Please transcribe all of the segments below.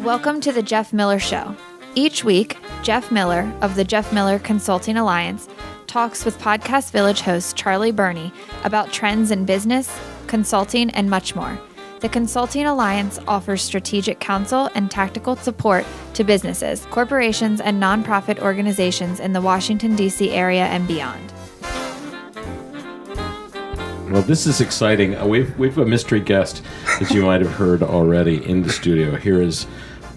Welcome to the Jeff Miller Show. Each week, Jeff Miller of the Jeff Miller Consulting Alliance talks with Podcast Village host Charlie Burney about trends in business, consulting, and much more. The Consulting Alliance offers strategic counsel and tactical support to businesses, corporations, and nonprofit organizations in the Washington, D.C. area and beyond. Well, this is exciting. We've a mystery guest, as you might have heard already, in the studio. Here is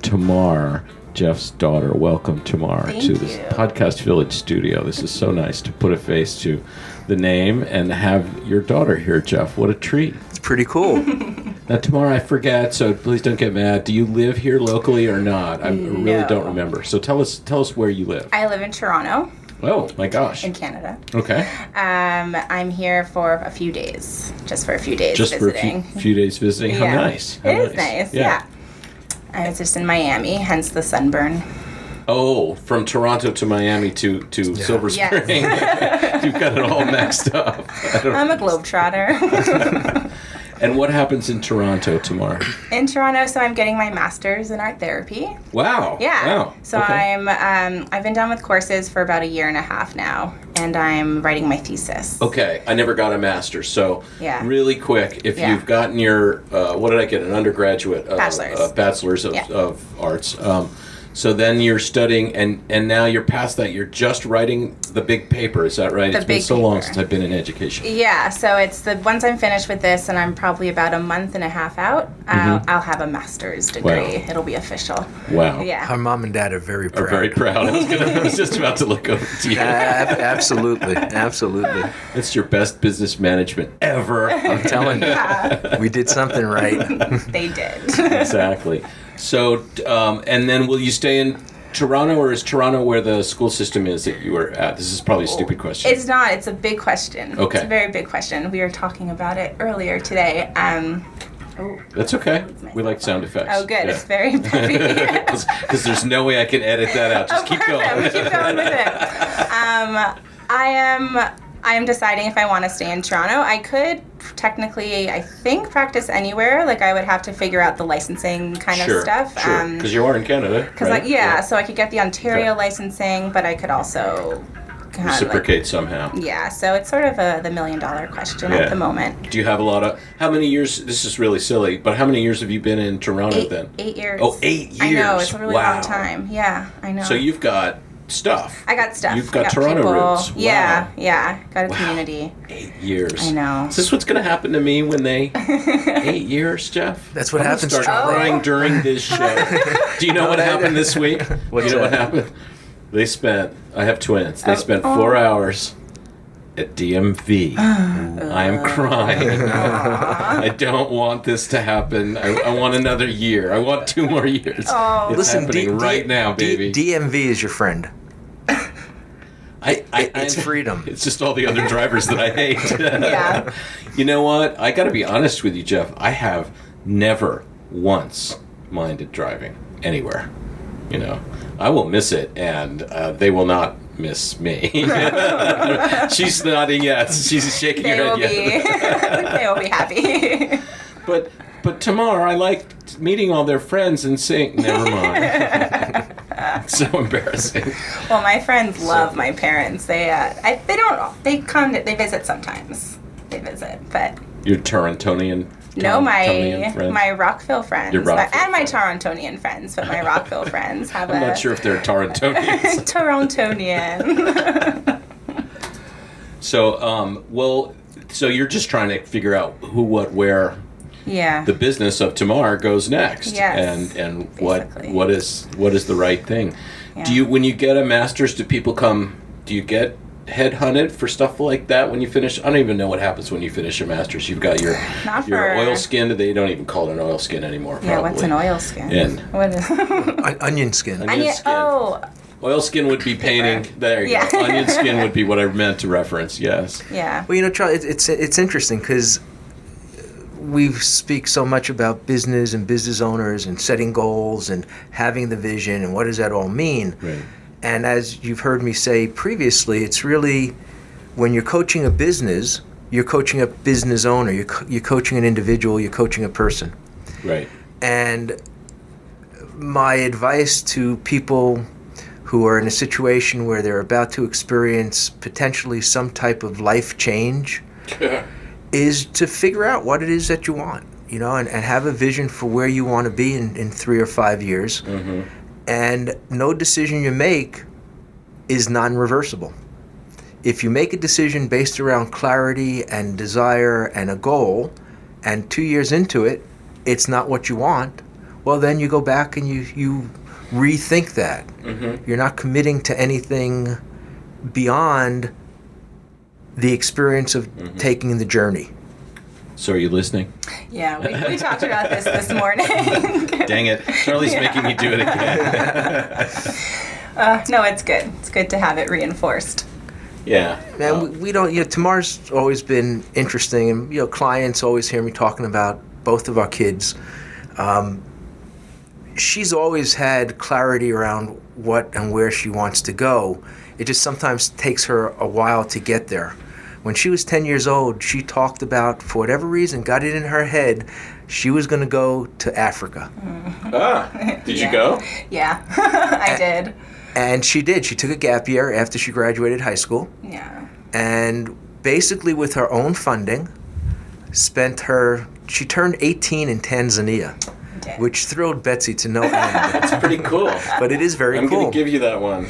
Tamar, Jeff's daughter. Welcome, Tamar, to this Podcast Village studio. This is so nice to put a face to the name and have your daughter here, Jeff. What a treat. It's pretty cool. Now, Tamar, I forget, so please don't get mad. Do you live here locally or not? I really don't remember. So tell us where you live. I live in Toronto. Oh, my gosh. In Canada. Okay. I'm here for a few days, just for a few days visiting. Just for a few days visiting? Yeah. How nice. It is nice, yeah. I was just in Miami, hence the sunburn. Oh, from Toronto to Miami to Silver Spring. Yes. You've got it all mixed up. I'm a globetrotter. And what happens in Toronto tomorrow? In Toronto, so I'm getting my master's in art therapy. Wow. Yeah. Wow. So okay. I've been done with courses for about a year and a half now, and I'm writing my thesis. Okay. I never got a master's, so really quick, if you've gotten your, what did I get, an undergraduate? Bachelor's of Arts. So then you're studying, and now you're past that. You're just writing the big paper. Is that right? It's been so long since I've been in education. Yeah. So it's once I'm finished with this, and I'm probably about a month and a half out, I'll have a master's degree. Wow. It'll be official. Wow. Yeah. Our mom and dad are very proud. I was just about to look over to you. Absolutely. Absolutely. It's your best business management ever. I'm telling you. We did something right. They did. Exactly. So, and then will you stay in Toronto, or is Toronto where the school system is that you were at? This is probably a stupid question. It's not. It's a big question. Okay. It's a very big question. We were talking about it earlier today. That's okay. We like sound effects. Oh, good. Yeah. It's very peppy. Because there's no way I can edit that out. Just keep going. We keep going with it. I am deciding if I want to stay in Toronto. I could technically, I think, practice anywhere. Like, I would have to figure out the licensing kind of stuff. Sure, because you are in Canada, right? So I could get the Ontario licensing, but I could also reciprocate somehow. Yeah, so it's sort of the $1 million question at the moment. Do you have how many years, this is really silly, but how many years have you been in Toronto then? 8 years. Oh, 8 years. I know, it's a really long time. Yeah, I know. So you've got stuff. I got stuff. You've got Toronto people. Roots. Wow. Yeah. Got a community. 8 years. I know. Is this what's going to happen to me when they... 8 years, Jeff? That's what happens. I'm start crying during this show. Do you know what happened this week? What happened? I have twins. They spent 4 hours at DMV. I am crying. I don't want this to happen. I want another year. I want 2 more years. It's happening right now, baby. DMV is your friend. It's freedom. It's just all the other drivers that I hate. Yeah. You know what? I got to be honest with you, Jeff. I have never once minded driving anywhere. You know, I will miss it, and they will not miss me. She's nodding yes. She's shaking her head yes. They will be happy. But Tamar, I liked meeting all their friends and saying, never mind. It's so embarrassing. Well, my friends love my parents. They visit sometimes. They visit, but your Torontonian. My Rockville friends. Your Rockville and my Torontonian friends, but my Rockville friends have I'm not sure if they're Torontonians. Torontonian. So you're just trying to figure out who, what, where the business of Tamar goes next. Yes. And what is the right thing. Yeah. When you get a master's, do you get headhunted for stuff like that when you finish? I don't even know what happens when you finish your master's. You've got your oilskin. They don't even call it an oilskin anymore. Probably. Yeah, what's an oilskin? And what is onion skin. Oilskin would be painting. There you go. Onion skin would be what I meant to reference. Yes. Yeah. Well, Charlie, it's interesting because we speak so much about business and business owners and setting goals and having the vision and what does that all mean. Right. And as you've heard me say previously, it's really when you're coaching a business, you're coaching a business owner, you're coaching an individual, you're coaching a person. Right. And my advice to people who are in a situation where they're about to experience potentially some type of life change is to figure out what it is that you want, you know, and have a vision for where you want to be in 3 or 5 years. Mm-hmm. And no decision you make is non-reversible. If you make a decision based around clarity and desire and a goal, and 2 years into it, it's not what you want, well, then you go back and you rethink that. Mm-hmm. You're not committing to anything beyond the experience of taking the journey. So are you listening? Yeah, we talked about this morning. Dang it. Charlie's making me do it again. No, it's good. It's good to have it reinforced. Yeah. And we don't, you know, Tamar's always been interesting, and, you know, clients always hear me talking about both of our kids. She's always had clarity around what and where she wants to go. It just sometimes takes her a while to get there. When she was 10 years old, she talked about, for whatever reason, got it in her head, she was going to go to Africa. Did you go? Yeah, I did. And she did. She took a gap year after she graduated high school. Yeah. And basically with her own funding, she turned 18 in Tanzania, which thrilled Betsy to no end. That's pretty cool. But it is very cool. I'm going to give you that one.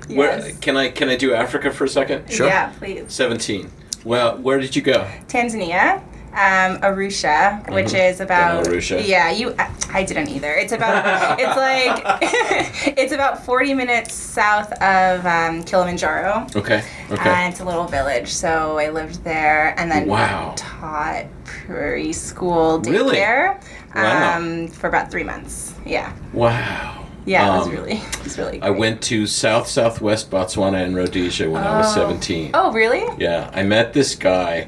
Yes. Where, can I do Africa for a second? Sure. Yeah, please. 17. Well, where did you go? Tanzania. Arusha, which is about Arusha. Yeah, I didn't either. It's about it's about 40 minutes south of Kilimanjaro. Okay. And it's a little village, so I lived there and then Wow. taught preschool Really? daycare Wow. for about 3 months. Yeah. Wow. Yeah, it was really great. I went to southwest Botswana and Rhodesia when I was 17. Oh, really? Yeah, I met this guy.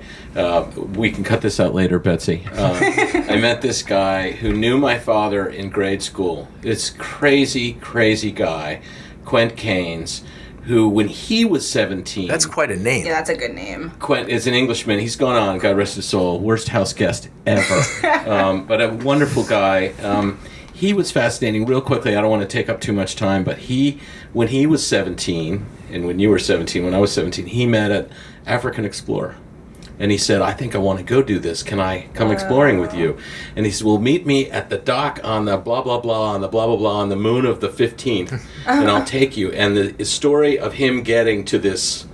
We can cut this out later, Betsy. I met this guy who knew my father in grade school. This crazy guy, Quint Keynes, who, when he was 17... That's quite a name. Yeah, that's a good name. Quint is an Englishman. He's gone on, God rest his soul, worst house guest ever. But a wonderful guy. He was fascinating. Real quickly, I don't want to take up too much time, but when he was 17, and when you were 17, when I was 17, he met an African explorer. And he said, I think I want to go do this. Can I come exploring with you? And he said, well, meet me at the dock on the blah, blah, blah, on the blah, blah, blah, on the moon of the 15th, and I'll take you. And the story of him getting to this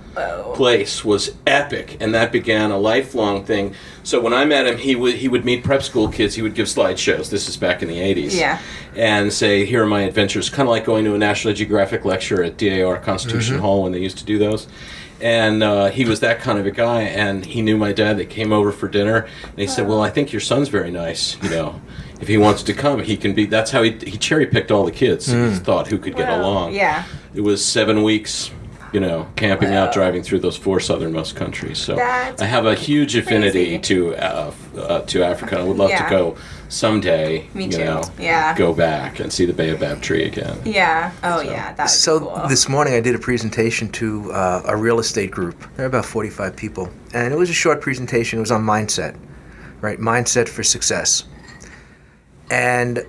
place was epic, and that began a lifelong thing. So when I met him, he would meet prep school kids. He would give slideshows. This is back in the 80s. Yeah. And say, here are my adventures. Kind of like going to a National Geographic lecture at DAR Constitution Hall when they used to do those. And he was that kind of a guy, and he knew my dad. They came over for dinner, and he said, well, I think your son's very nice, you know. If he wants to come, he can be. That's how he cherry-picked all the kids. He thought who could get along. Yeah. It was 7 weeks, you know, camping out, driving through those 4 southernmost countries. So That's I have a huge affinity crazy. to Africa. I would love to go someday. Me you too. know, Yeah. go back and see the Baobab tree again. Yeah. Oh, yeah. That's So cool. this morning I did a presentation to a real estate group. There are about 45 people. And it was a short presentation. It was on mindset, right? Mindset for success. And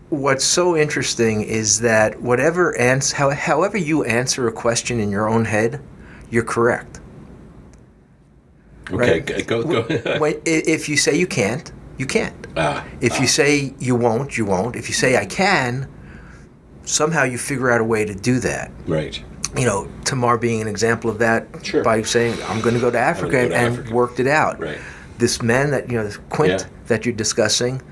what's so interesting is that however you answer a question in your own head, you're correct. Okay, Right. go. If you say you can't, you can't. If you say you won't, you won't. If you say I can, somehow you figure out a way to do that. Right. You know, Tamar being an example of that, Sure. by saying I'm going to go to Africa, go to and Africa. worked it out. Right. This man that, you know, this Quint Yeah. that you're discussing,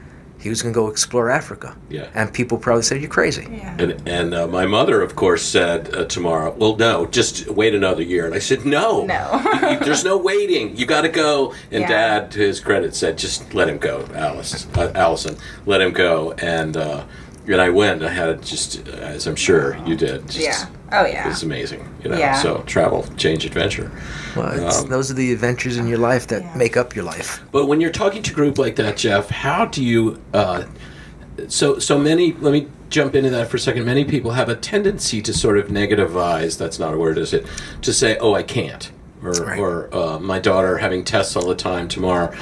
he was going to go explore Africa. Yeah. And people probably said, you're crazy. Yeah. And my mother, of course, said tomorrow, well, no, just wait another year. And I said, no. There's no waiting. You got to go. And Yeah. Dad, to his credit, said, just let him go, Allison. Let him go. And I went. I had it just, as I'm sure you did. Just, Yeah. Oh, yeah. It's amazing. You know. Yeah. So travel, change, adventure. Well, those are the adventures in your life that Yeah. make up your life. But when you're talking to a group like that, Jeff, how do you... So many... Let me jump into that for a second. Many people have a tendency to sort of negativize, that's not a word, is it? To say, oh, I can't. or my daughter having tests all the time tomorrow.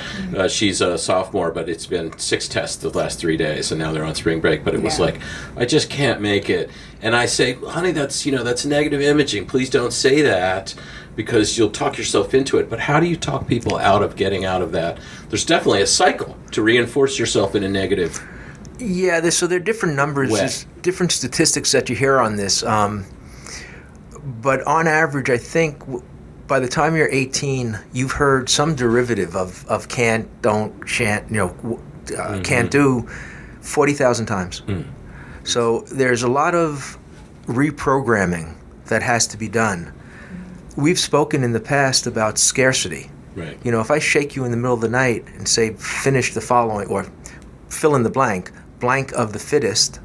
She's a sophomore, but it's been 6 tests the last 3 days, and now they're on spring break. But it was like, I just can't make it. And I say, honey, that's negative imaging. Please don't say that, because you'll talk yourself into it. But how do you talk people out of getting out of that? There's definitely a cycle to reinforce yourself in a negative. Yeah, so there are different numbers, there's different statistics that you hear on this. But on average, I think by the time you're 18, you've heard some derivative of can't, don't, shan't, can't do 40,000 times. So there's a lot of reprogramming that has to be done. We've spoken in the past about scarcity. Right. If I shake you in the middle of the night and say, finish the following, or fill in the blank of the fittest.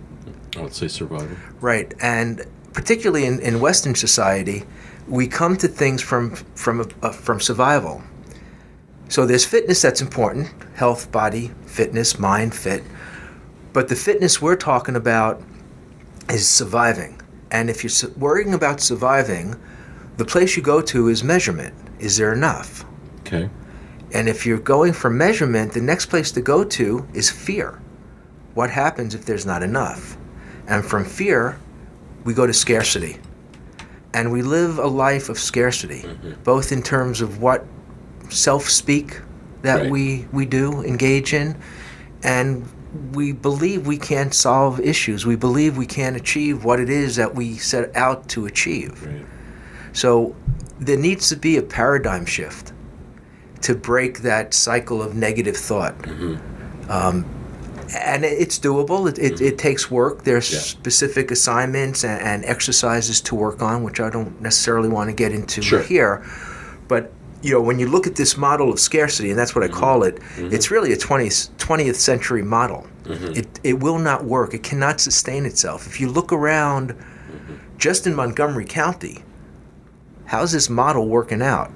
I would say survival. Right. And particularly in Western society, we come to things from survival. So there's fitness that's important, health, body, fitness, mind, fit. But the fitness we're talking about is surviving. And if you're worrying about surviving, the place you go to is measurement. Is there enough? Okay. And if you're going for measurement, the next place to go to is fear. What happens if there's not enough? And from fear, we go to scarcity. And we live a life of scarcity, both in terms of what self-speak that we do engage in, and we believe we can't solve issues. We believe we can't achieve what it is that we set out to achieve. Right. So there needs to be a paradigm shift to break that cycle of negative thought. And it's doable. It takes work. There's specific assignments and exercises to work on, which I don't necessarily want to get into here. But when you look at this model of scarcity, and that's what I call it, it's really a 20th century model. It will not work. It cannot sustain itself. If you look around just in Montgomery County, how's this model working out?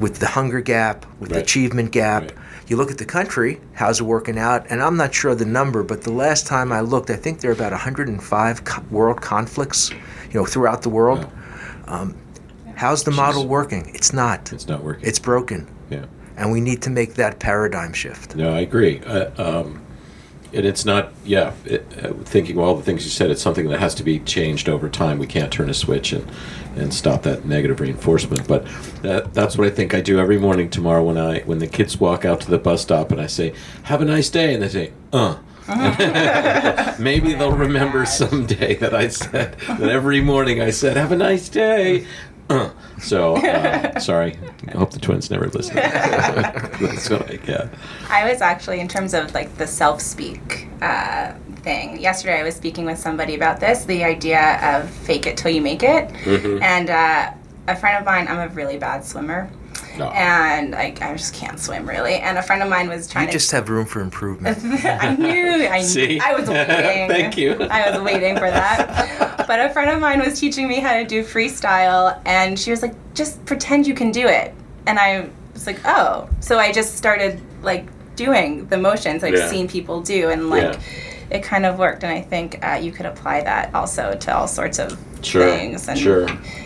With the hunger gap, with the achievement gap. You look at the country, how's it working out? And I'm not sure the number, but the last time I looked, I think there are about 105 world conflicts, throughout the world. How's the model working? It's not. It's not working. It's broken. Yeah. And we need to make that paradigm shift. No, I agree. And it's not, thinking of all the things you said, it's something that has to be changed over time. We can't turn a switch and stop that negative reinforcement. But that's what I think I do every morning tomorrow when the kids walk out to the bus stop and I say, have a nice day. And they say, Maybe they'll remember someday that I said, that every morning I said, have a nice day. So, sorry. I hope the twins never listen. That's what I get. I was actually, in terms of like the self-speak thing, yesterday I was speaking with somebody about this, the idea of fake it till you make it. And a friend of mine, I'm a really bad swimmer. No. And I just can't swim really. And a friend of mine was trying You just have room for improvement. I knew. See? I was waiting. Thank you. I was waiting for that. But a friend of mine was teaching me how to do freestyle, and she was like, just pretend you can do it. And I was like, oh. So I just started like doing the motions I've seen people do, and like it kind of worked. And I think you could apply that also to all sorts of things. And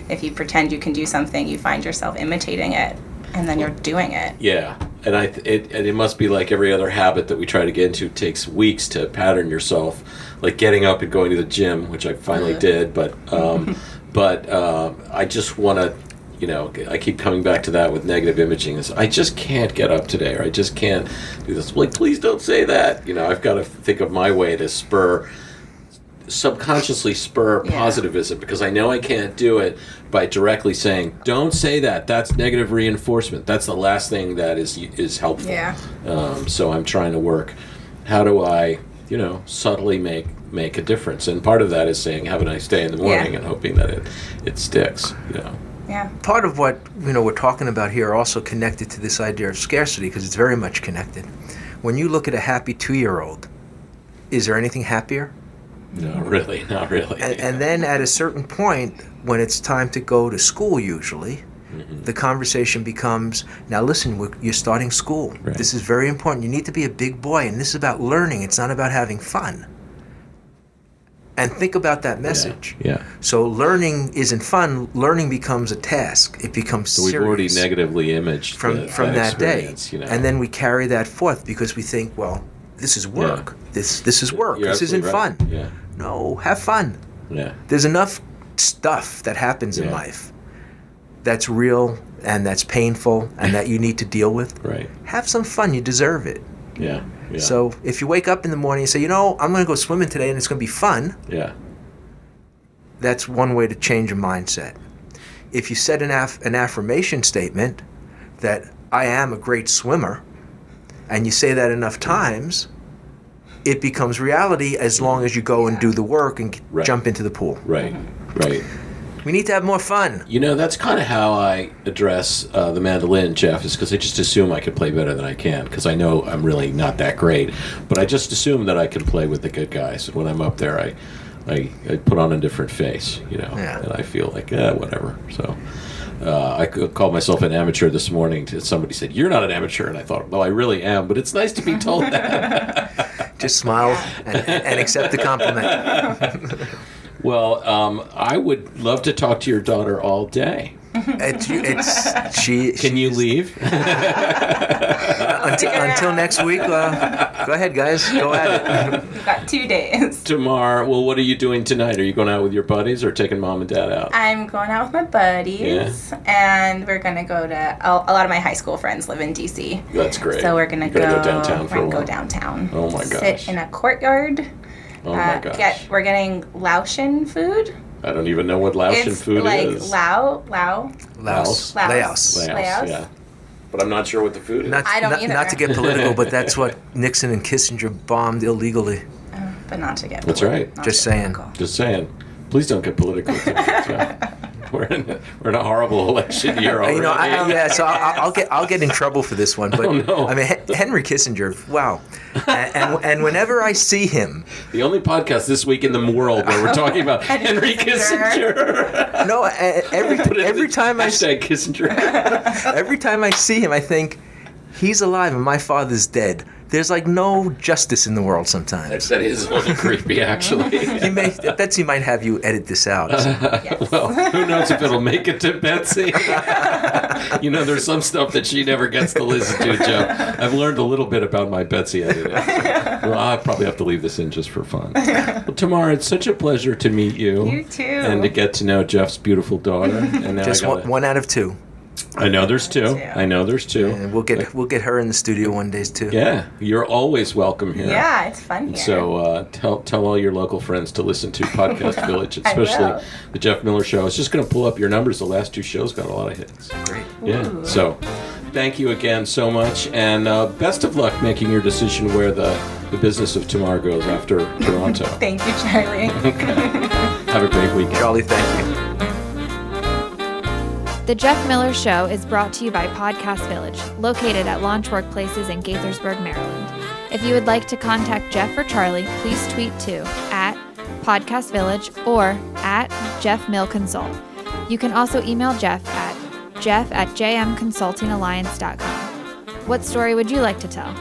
if you pretend you can do something, you find yourself imitating it. And then you're doing it. Yeah, and it must be like every other habit that we try to get into. It takes weeks to pattern yourself, like getting up and going to the gym, which I finally did. But I just want to, I keep coming back to that with negative imaging. I just can't get up today, or I just can't do this. Like, please don't say that. I've got to think of my way to subconsciously spur positivism, because I know I can't do it by directly saying, don't say that. That's negative reinforcement. That's the last thing that is helpful. Yeah. So I'm trying to work, how do I, subtly make a difference? And part of that is saying, have a nice day in the morning and hoping that it sticks, Yeah. Part of what we're talking about here also connected to this idea of scarcity, because it's very much connected. When you look at a happy 2-year-old, is there anything happier? No, really, not really. And then at a certain point, when it's time to go to school, usually, the conversation becomes, now listen, you're starting school. Right. This is very important. You need to be a big boy, and this is about learning. It's not about having fun. And think about that message. Yeah. So learning isn't fun. Learning becomes a task. It becomes So we've serious already negatively imaged from that day. You know? And then we carry that forth because we think, well, this is work. This is work. You're this isn't absolutely fun. right. Yeah. No, have fun. Yeah. There's enough stuff that happens in life that's real and that's painful and that you need to deal with. Right. Have some fun. You deserve it. Yeah. Yeah. So if you wake up in the morning and say, you know, I'm going to go swimming today and it's going to be fun, Yeah. that's one way to change your mindset. If you set an affirmation statement that I am a great swimmer, and you say that enough times, it becomes reality as long as you go and do the work and jump into the pool. Right. Right. We need to have more fun. You know, that's kind of how I address the mandolin, Jeff, is because I just assume I could play better than I can, because I know I'm really not that great. But I just assume that I can play with the good guys. And when I'm up there, I put on a different face, you know, and I feel like, whatever. So I called myself an amateur this morning. Somebody said, "You're not an amateur." And I thought, well, I really am, but it's nice to be told that. Just smile and accept the compliment. Well, I would love to talk to your daughter all day. Can you leave? Until next week. Go ahead, guys. Go at it. We've got 2 days. Tamar, well, what are you doing tonight? Are you going out with your buddies or taking mom and dad out? I'm going out with my buddies, and we're going to go to a lot of my high school friends live in D.C. That's great. So we're going to go downtown for a while. Go downtown. Oh my gosh. Sit in a courtyard. Oh my gosh. We're getting Laotian food. I don't even know what Laotian food is. It's like Laos. Laos. Yeah. But I'm not sure what the food is. I don't either. Not to get political, but that's what Nixon and Kissinger bombed illegally. But not to get That's political. right. Just saying. Just saying. Please don't get political. We're in a horrible election year already. You know, so I'll get in trouble for this one. But Oh, no. I mean, Henry Kissinger. Wow. And whenever I see him, The only podcast this week in the world where we're talking about Henry Kissinger. no, every time I Hashtag Kissinger. every time I see him, I think he's alive and my father's dead. There's like no justice in the world sometimes. That is a little creepy, actually. Betsy might have you edit this out. Well, who knows if it'll make it to Betsy? You know, there's some stuff that she never gets to listen to, Joe. I've learned a little bit about my Betsy editing. Well, I'll probably have to leave this in just for fun. Well, Tamara, it's such a pleasure to meet you. You too. And to get to know Jeff's beautiful daughter. And now Just one out of two. I know there's two. And we'll get her in the studio one day too. Yeah, you're always welcome here. Yeah, it's fun here. So tell all your local friends to listen to Podcast Village, especially the Jeff Miller Show. I was just going to pull up your numbers. The last 2 shows got a lot of hits. Great. Yeah. Ooh. So thank you again so much, and best of luck making your decision where the business of Tamar goes after Toronto. Thank you, Charlie. Have a great weekend. Charlie, thank you. The Jeff Miller Show is brought to you by Podcast Village, located at Launch Workplaces in Gaithersburg, Maryland. If you would like to contact Jeff or Charlie, please tweet to @Podcast Village or @JeffMillConsult. You can also email Jeff at jeff@jmconsultingalliance.com. What story would you like to tell?